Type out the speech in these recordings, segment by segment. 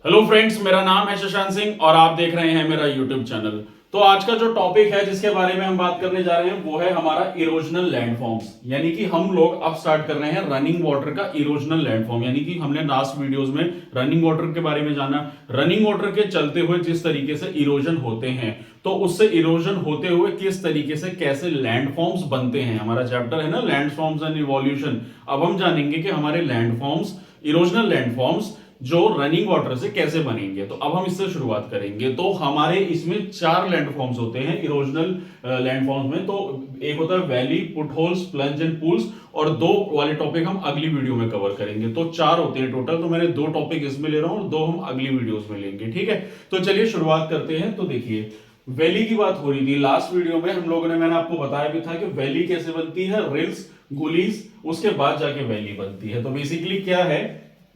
Hello friends, मेरा नाम है शशांक सिंह और आप देख रहे हैं मेरा यूट्यूब चैनल। तो आज का जो टॉपिक है जिसके बारे में हम बात करने जा रहे हैं वो है हमारा इरोजनल लैंडफॉर्म्स। यानी कि हम लोग अब स्टार्ट कर रहे हैं रनिंग वाटर का इरोजनल लैंडफॉर्म। यानी कि हमने लास्ट वीडियोस में रनिंग वाटर के बारे में जाना, रनिंग वाटर के चलते हुए जिस तरीके से इरोजन होते हैं, तो उससे इरोजन होते हुए किस तरीके से कैसे लैंडफॉर्म्स बनते हैं। हमारा चैप्टर है ना लैंडफॉर्म्स एंड इवोल्यूशन। अब हम जानेंगे कि हमारे लैंडफॉर्म्स, इरोजनल लैंडफॉर्म्स जो रनिंग वाटर से कैसे बनेंगे। तो अब हम इससे शुरुआत करेंगे। तो हमारे इसमें चार लैंडफॉर्म्स होते हैं इरोजनल लैंडफॉर्म्स में। तो एक होता है वैली, फुटहोल्स, प्लंज एंड पूल्स, और दो वाले टॉपिक हम अगली वीडियो में कवर करेंगे। तो चार होते हैं टोटल। तो मैंने दो टॉपिक इसमें ले रहा हूं और दो हम अगली वीडियोस में लेंगे, ठीक है। तो चलिए शुरुआत करते हैं। तो देखिए, वैली की बात हो रही थी लास्ट वीडियो में हम लोगों ने, मैंने आपको बताया भी था कि वैली कैसे बनती है, रिल्स, गुलीज, उसके बाद जाके वैली बनती है। तो बेसिकली क्या है,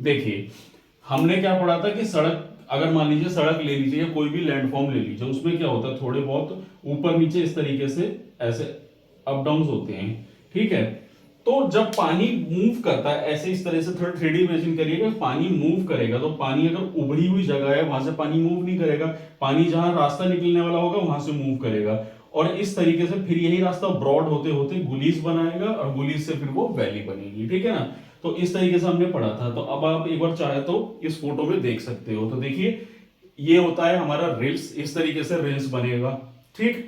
देखिए हमने क्या पढ़ा था कि सड़क, अगर मान लीजिए सड़क ले लीजिए या कोई भी लैंडफॉर्म ले लीजिए, उसमें क्या होता है थोड़े बहुत ऊपर नीचे इस तरीके से ऐसे अप डाउन होते हैं, ठीक है। तो जब पानी मूव करता है ऐसे इस तरह से, थोड़ा 3D इमेजिन करिएगा, पानी मूव करेगा तो पानी अगर उभड़ी हुई जगह है वहां से पानी मूव नहीं करेगा, पानी जहां रास्ता निकलने वाला होगा वहां से मूव करेगा। और इस तरीके से फिर यही रास्ता ब्रॉड होते होते गुलीज बनाएगा और गुलीज से फिर वो वैली बनेगी, ठीक है ना। तो इस तरीके से हमने पढ़ा था। तो अब आप एक बार चाहे तो इस फोटो में देख सकते हो। तो देखिए ये होता है हमारा रिल्स, इस तरीके से रिल्स बनेगा, ठीक।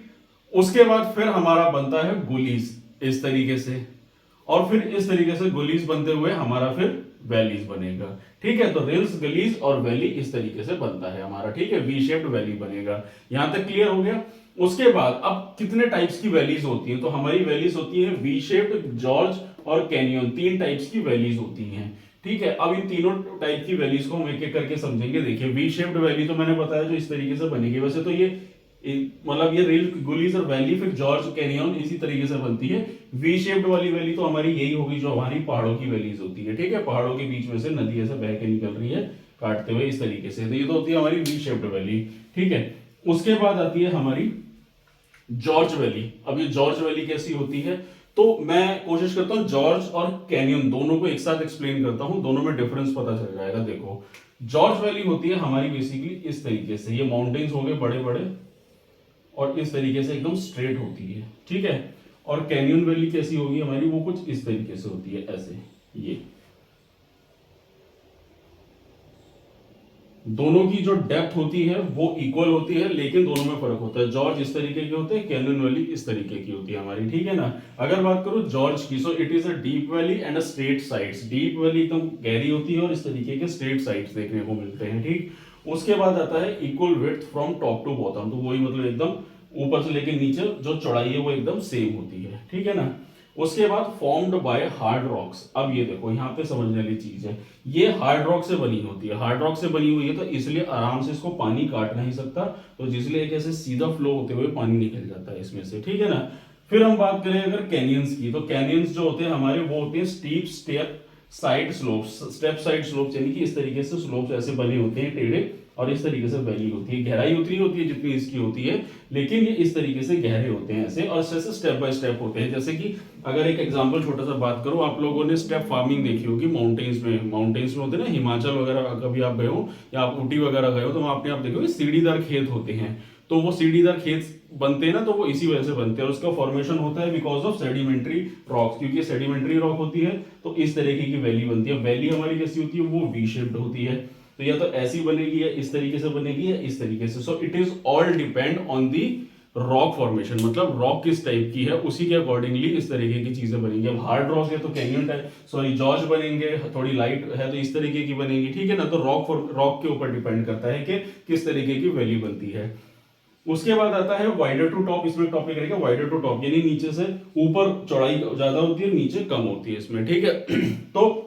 उसके बाद फिर हमारा बनता है गुलीज इस तरीके से, और फिर इस तरीके से गुलीज बनते हुए हमारा फिर वैलीज बनेगा, ठीक है। तो रिल्स, गलीज और वैली इस तरीके से बनता है हमारा, ठीक है। वी शेप्ड वैली बनेगा। यहां तक क्लियर हो गया। उसके बाद अब कितने टाइप्स की वैलीज होती हैं, तो हमारी वैलीज होती है वी शेप्ड, जॉर्ज और कैनियन। तीन टाइप्स की वैलीज होती हैं, ठीक है। अब इन तीनों टाइप की वैलीज को हम एक एक करके समझेंगे। देखिए वी शेप्ड वैली तो मैंने बताया जो इस तरीके से बनेगी। वैसे तो ये मतलब ये रिल, गुलीज और वैली, फिर जॉर्ज, कैनियन इसी तरीके से बनती है। वी शेप्ड वाली वैली तो हमारी यही होगी जो हमारी पहाड़ों की वैलीज होती है, ठीक है। पहाड़ों के बीच में से नदी ऐसे बह के निकल रही है काटते हुए इस तरीके से। तो ये तो होती है हमारी वी शेप्ड वैली, ठीक है। उसके बाद आती है हमारी जॉर्ज वैली। अब ये जॉर्ज वैली कैसी होती है, तो मैं कोशिश करता हूं जॉर्ज और कैनियन दोनों को एक साथ एक्सप्लेन करता हूं, दोनों में डिफरेंस पता चल जाएगा। देखो जॉर्ज वैली होती है हमारी बेसिकली इस तरीके से, ये माउंटेन्स हो गए बड़े बड़े और इस तरीके से एकदम स्ट्रेट होती है, ठीक है। और कैनियन वैली कैसी होगी हमारी, वो कुछ इस तरीके से होती है ऐसे। ये दोनों की जो डेप्थ होती है वो इक्वल होती है, लेकिन दोनों में फर्क होता है। जॉर्ज इस तरीके की होते हैं, कैनियन वैली इस तरीके की होती है हमारी, ठीक है ना। अगर बात करूं जॉर्ज की, so it is a deep valley and a straight sides. Deep valley एकदम गहरी होती है और इस तरीके के स्ट्रेट साइड्स देखने को मिलते हैं, ठीक। उसके बाद आता है equal width from top to bottom. तो वही मतलब एकदम ऊपर से लेकर नीचे जो चौड़ाई है वो एकदम सेम होती है, ठीक है ना। उसके बाद फॉर्म्ड बाय हार्ड रॉक्स। अब ये देखो यहाँ पे समझने वाली चीज है, ये हार्ड रॉक से बनी होती है। हार्ड रॉक से बनी हुई है तो इसलिए आराम से इसको पानी काट नहीं सकता, तो जिसलिए एक ऐसे सीधा फ्लो होते हुए पानी निकल जाता है इसमें से, ठीक है ना। फिर हम बात करें अगर कैनियंस की, तो कैनियंस जो होते हैं हमारे वो होते हैं steep step side slopes, step side slopes, यानी कि इस तरीके से स्लोप्स ऐसे बने होते हैं टेढ़े, और इस तरीके से वैली होती है। गहराई उतनी होती है जितनी इसकी होती है, लेकिन ये इस तरीके से गहरे होते हैं ऐसे, और ऐसे स्टेप बाय स्टेप होते हैं। जैसे कि अगर एक एग्जांपल छोटा सा बात करूं, आप लोगों ने स्टेप फार्मिंग देखी होगी माउंटेन्स में। माउंटेन्स में होते हैं ना, हिमाचल वगैरह कभी आप गए हो या आप ऊटी वगैरह गए हो, तो आपने आप देखोगे सीढ़ीदार खेत होते हैं। तो वो सीढ़ीदार खेत बनते हैं ना, तो वो इसी वजह से बनते हैं। और उसका फॉर्मेशन होता है बिकॉज ऑफ सेडिमेंट्री रॉक्स, क्योंकि सेडिमेंट्री रॉक होती है तो इस तरीके की वैली बनती है। वैली हमारी कैसी होती है, वो वी शेप्ड होती है। तो या तो ऐसी बनेगी या इस तरीके से बनेगी या इस तरीके से। So it is all depend on the rock formation, मतलब रॉक किस टाइप की है उसी के अकॉर्डिंगली इस तरीके की चीजें बनेंगी। अब हार्ड रॉक है तो कैनियन टाइप, सॉरी जॉर्ज बनेंगे, थोड़ी लाइट है तो इस तरीके की बनेगी, ठीक है ना। तो रॉक के ऊपर डिपेंड करता है कि किस तरीके की वैली बनती है। उसके बाद आता है वाइडर टू टॉप। इसमें टॉपिक रहेगा वाइडर टू टॉप, यानी नीचे से ऊपर चौड़ाई ज्यादा होती है, नीचे कम होती है इसमें, ठीक है। तो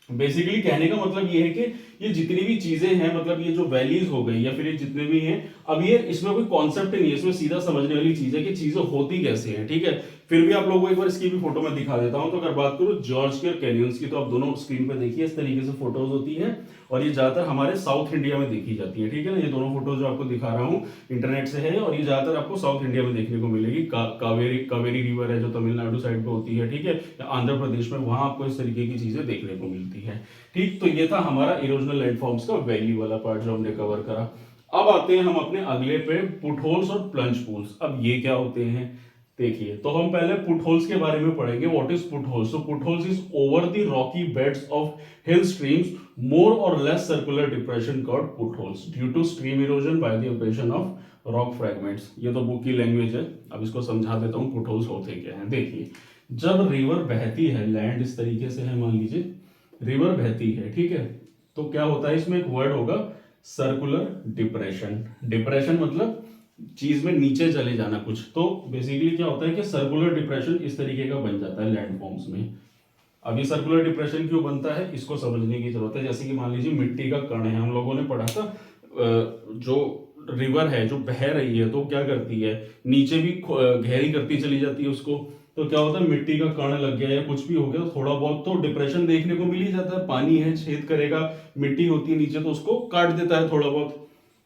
बेसिकली कहने का मतलब ये है कि ये जितनी भी चीजें हैं, मतलब ये जो वैलीज हो गई या फिर ये जितने भी हैं, अब ये इसमें कोई कॉन्सेप्ट नहीं है, इसमें सीधा समझने वाली चीज है कि चीजें होती कैसे हैं, ठीक है। फिर भी आप लोगों को एक बार इसकी भी फोटो में दिखा देता हूं। तो अगर बात करूं जॉर्ज की और कैनियंस की, तो आप दोनों स्क्रीन पे देखिए इस तरीके से फोटोज होती है, और ये ज्यादातर हमारे साउथ इंडिया में देखी जाती है, ठीक है ना। ये दोनों फोटोज जो आपको दिखा रहा हूँ इंटरनेट से है, और ये ज्यादातर आपको साउथ इंडिया में देखने को मिलेगी। कावेरी रिवर है जो तमिलनाडु साइड पे होती है, ठीक है, आंध्र प्रदेश में, वहां आपको इस तरीके की चीजें देखने को मिलती है, ठीक। तो ये था हमारा इरोजनल इरोजनल लैंडफॉर्म्स का वैली वाला पार्ट जो हमने कवर करा। अब आते हैं हम अपने अगले पे, फुटहोल्स और प्लंज पूल्स। अब ये क्या होते हैं देखिए, तो हम पहले फुटहोल्स के बारे में पढ़ेंगे। What is potholes? So potholes is over the rocky beds of hill streams more or less circular depression called potholes due to stream erosion by the operation of rock fragments. ये तो बुक की language है, अब इसको समझा देता हूँ फुटहोल्स होते क्या हैं। देखिए, जब रिवर बहती है, लैंड इस तरीके से है, मान लीजिए रिवर बहती है, ठीक है, तो क्या होता है, इसमें एक वर्ड होगा सर्कुलर डिप्रेशन। डिप्रेशन मतलब चीज में नीचे चले जाना कुछ। तो बेसिकली क्या होता है कि सर्कुलर डिप्रेशन इस तरीके का बन जाता है लैंडफॉर्म्स में। अब ये सर्कुलर डिप्रेशन क्यों बनता है, इसको समझने की जरूरत है। जैसे कि मान लीजिए मिट्टी का कण है, हम लोगों ने पढ़ा था, जो रिवर है जो बह रही है तो क्या करती है, नीचे भी गहरी करती चली जाती है उसको। तो क्या होता है, मिट्टी का कण लग गया या कुछ भी हो गया, थोड़ा बहुत तो डिप्रेशन देखने को मिल ही जाता है। पानी है, छेद करेगा, मिट्टी होती है नीचे, तो उसको काट देता है थोड़ा बहुत।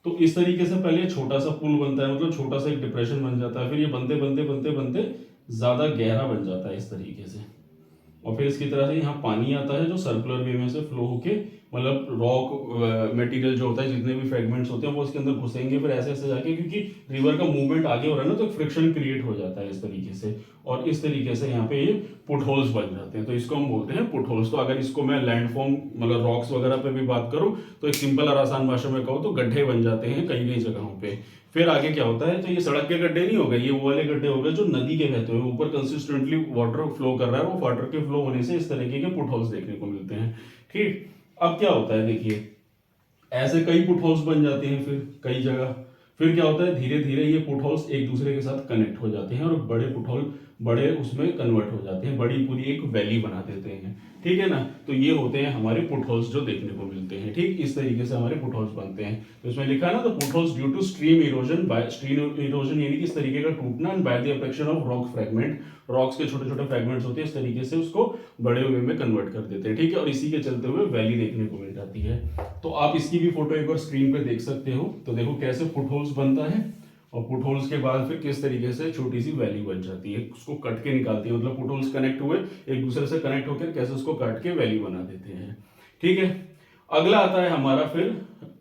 तो इस तरीके से पहले छोटा सा पुल बनता है, मतलब छोटा सा एक डिप्रेशन बन जाता है, फिर ये बनते बनते बनते बनते ज्यादा गहरा बन जाता है इस तरीके से। और फिर इसकी तरह से यहाँ पानी आता है जो सर्कुलर वे में से फ्लो होके, मतलब रॉक मटेरियल जो होता है, जितने भी फ्रेगमेंट्स होते हैं वो इसके अंदर घुसेंगे, फिर ऐसे ऐसे जाके, क्योंकि रिवर का मूवमेंट आगे हो रहा है ना, तो फ्रिक्शन क्रिएट हो जाता है इस तरीके से, और इस तरीके से यहाँ पे ये फुटहोल्स बन जाते हैं। तो इसको हम बोलते हैं फुटहोल्स। तो अगर इसको मैं लैंडफॉर्म मतलब रॉक्स वगैरह पे भी बात करूं, तो एक सिंपल और आसान भाषा में कहूँ तो गड्ढे बन जाते हैं कई कई जगहों पे। फिर आगे क्या होता है, तो ये सड़क के गड्ढे नहीं हो गए, ये वो वाले गड्ढे हो गए जो नदी के बहते हुए ऊपर कंसिस्टेंटली वाटर फ्लो कर रहा है, वो वाटर के फ्लो होने से इस तरीके के फुटहोल्स देखने को मिलते हैं। ठीक, अब क्या होता है देखिए, ऐसे कई फुटहोल्स बन जाते हैं फिर कई जगह। फिर क्या होता है, धीरे धीरे ये फुटहोल्स एक दूसरे के साथ कनेक्ट हो जाते हैं और बड़े फुटहोल बड़े उसमें कन्वर्ट हो जाते हैं, बड़ी पूरी एक वैली बना देते हैं। ठीक है ना, तो ये होते हैं हमारे फुटहोल्स जो देखने को मिलते हैं। ठीक, इस तरीके से हमारे फुटहोल्स बनते हैं। तो इसमें लिखा है ना, तो potholes due to stream erosion, by stream erosion यानी कि इस तरीके का टूटना, and by the affection of rock fragment, rocks के छोटे छोटे फ्रेगमेंट्स होते हैं, इस तरीके से उसको बड़े वे में कन्वर्ट कर देते हैं। ठीक है, और इसी के चलते हुए वैली देखने को मिल जाती है। तो आप इसकी भी फोटो एक बार स्क्रीन पे देख सकते हो। तो देखो कैसे फुटहोल्स बनता है, और फुटहोल्स के बाद फिर किस तरीके से छोटी सी वैली बन जाती है, उसको कट के निकालती है, मतलब फुटहोल्स कनेक्ट हुए एक दूसरे से, कनेक्ट होकर कैसे उसको काट के वैली बना देते हैं। ठीक है, अगला आता है हमारा फिर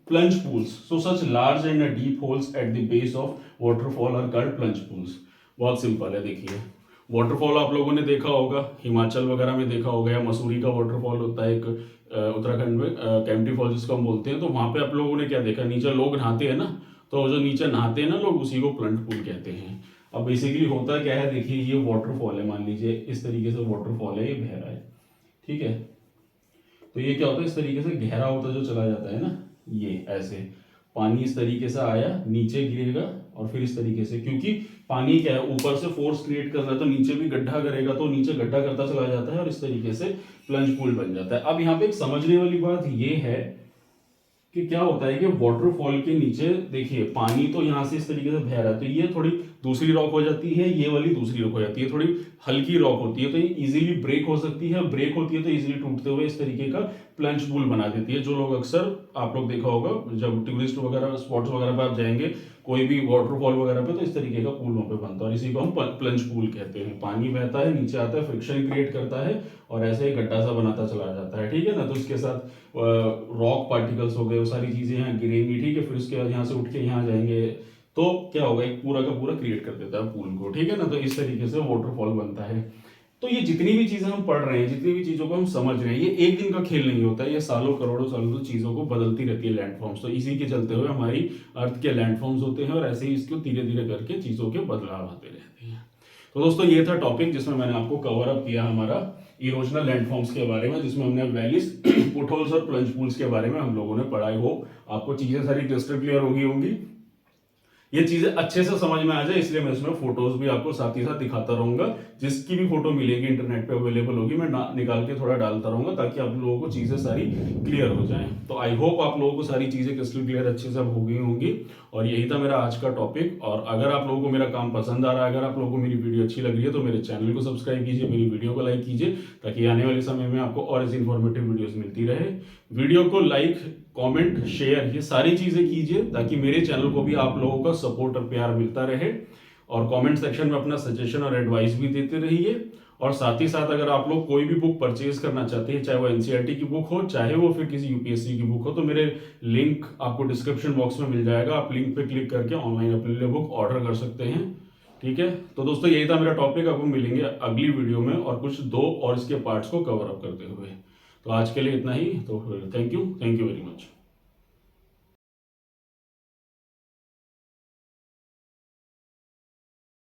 plunge pools. So such large and deep holes at the base of waterfall are called plunge pools. बहुत सिंपल है, देखिए वाटरफॉल आप लोगों ने देखा होगा, हिमाचल वगैरह में देखा होगा, या मसूरी का वाटरफॉल होता है एक उत्तराखंड में, कैंपटी फॉल जिसको हम बोलते हैं। तो वहां पे आप लोगों ने क्या देखा, नीचे लोग नहाते हैं ना, तो जो नीचे नहाते हैं ना लोग, उसी को प्लंज पूल कहते हैं। अब बेसिकली होता क्या है, देखिए ये वाटरफॉल है, मान लीजिए इस तरीके से वाटरफॉल है, ये बह रहा है, ठीक है। तो ये क्या होता है, इस तरीके से गहरा होता जो चला जाता है ना, ये ऐसे पानी इस तरीके से आया, नीचे गिरेगा, और फिर इस तरीके से, क्योंकि पानी क्या है, ऊपर से फोर्स क्रिएट कर रहा है, तो नीचे भी गड्ढा करेगा, तो नीचे गड्ढा करता चला जाता है, और इस तरीके से प्लंज पूल बन जाता है। अब यहाँ पे एक समझने वाली बात ये है कि क्या होता है कि वाटरफॉल के नीचे देखिए पानी तो यहाँ से इस तरीके से बह रहा है, तो ये थोड़ी दूसरी रॉक हो जाती है, ये वाली दूसरी रॉक हो जाती है, थोड़ी हल्की रॉक होती है, तो ये इजीली ब्रेक हो सकती है, ब्रेक होती है तो इजीली टूटते हुए इस तरीके का प्लंज पूल बना देती है। जो लोग अक्सर आप लोग देखा होगा, जब टूरिस्ट वगैरह स्पॉट्स वगैरह पर आप जाएंगे, कोई भी वाटरफॉल वगैरह पे, तो इस तरीके का पूल वहां पे बनता है, और इसी को हम प्लंज पूल कहते हैं। पानी बहता है, नीचे आता है, फ्रिक्शन क्रिएट करता है, और ऐसे ही गड्ढा सा बनाता चला जाता है। ठीक है ना, तो इसके साथ रॉक पार्टिकल्स हो गए, वो सारी चीजें यहाँ गिरेंगी, ठीक है, फिर उसके बाद यहाँ से उठ के यहाँ जाएंगे, तो क्या होगा, एक पूरा का पूरा क्रिएट कर देता है पूल को। ठीक है ना, तो इस तरीके से वाटरफॉल बनता है। तो ये जितनी भी चीजें हम पढ़ रहे हैं, जितनी भी चीजों को हम समझ रहे हैं, ये एक दिन का खेल नहीं होता है, ये सालों करोड़ों सालों से चीजों को बदलती रहती है लैंडफॉर्म्स। तो इसी के चलते हुए हमारी अर्थ के लैंडफॉर्म्स होते हैं, और ऐसे ही इसको धीरे धीरे करके चीजों के बदलाव आते रहते हैं। तो दोस्तों ये था टॉपिक जिसमें मैंने आपको कवर अप किया हमारा इरोजनल लैंडफॉर्म्स के बारे में, जिसमें हमने वैलीज, फुटहोल्स और प्लंज पूल्स के बारे में हम लोगों ने पढ़ाई हो। आपको चीजें सारी क्लिस्टर क्लियर होंगी। ये चीजें अच्छे से समझ में आ जाए, इसलिए मैं इसमें फोटोज भी आपको साथ ही साथ दिखाता रहूंगा। जिसकी भी फोटो मिलेगी इंटरनेट पे अवेलेबल होगी, मैं निकाल के थोड़ा डालता रहूंगा, ताकि आप लोगों को चीजें सारी क्लियर हो जाएं। तो आई होप आप लोगों को सारी चीजें क्रिस्टल क्लियर अच्छे से हो गई होंगी। और यही था मेरा आज का टॉपिक। और अगर आप लोगों को मेरा काम पसंद आ रहा है, अगर आप लोगों को मेरी वीडियो अच्छी लग रही है, तो मेरे चैनल को सब्सक्राइब कीजिए, मेरी वीडियो को लाइक कीजिए, ताकि आने वाले समय में आपको और ऐसी इंफॉर्मेटिव वीडियोस मिलती रहे। वीडियो को लाइक, कमेंट, शेयर, ये सारी चीजें कीजिए, ताकि मेरे चैनल को भी आप लोगों का सपोर्ट और प्यार मिलता रहे। और कमेंट सेक्शन में अपना सजेशन और एडवाइस भी देते रहिए। और साथ ही साथ अगर आप लोग कोई भी बुक परचेज करना चाहते हैं, चाहे वो एनसीईआरटी की बुक हो, चाहे वो फिर किसी यूपीएससी की बुक हो, तो मेरे लिंक आपको डिस्क्रिप्शन बॉक्स में मिल जाएगा। आप लिंक पे क्लिक करके ऑनलाइन अपने लिए बुक ऑर्डर कर सकते हैं। ठीक है, तो दोस्तों यही था मेरा टॉपिक। अब हम मिलेंगे अगली वीडियो में और कुछ 2 और इसके पार्ट्स को कवर अप करते हुए। तो आज के लिए इतना ही। तो थैंक यू वेरी मच।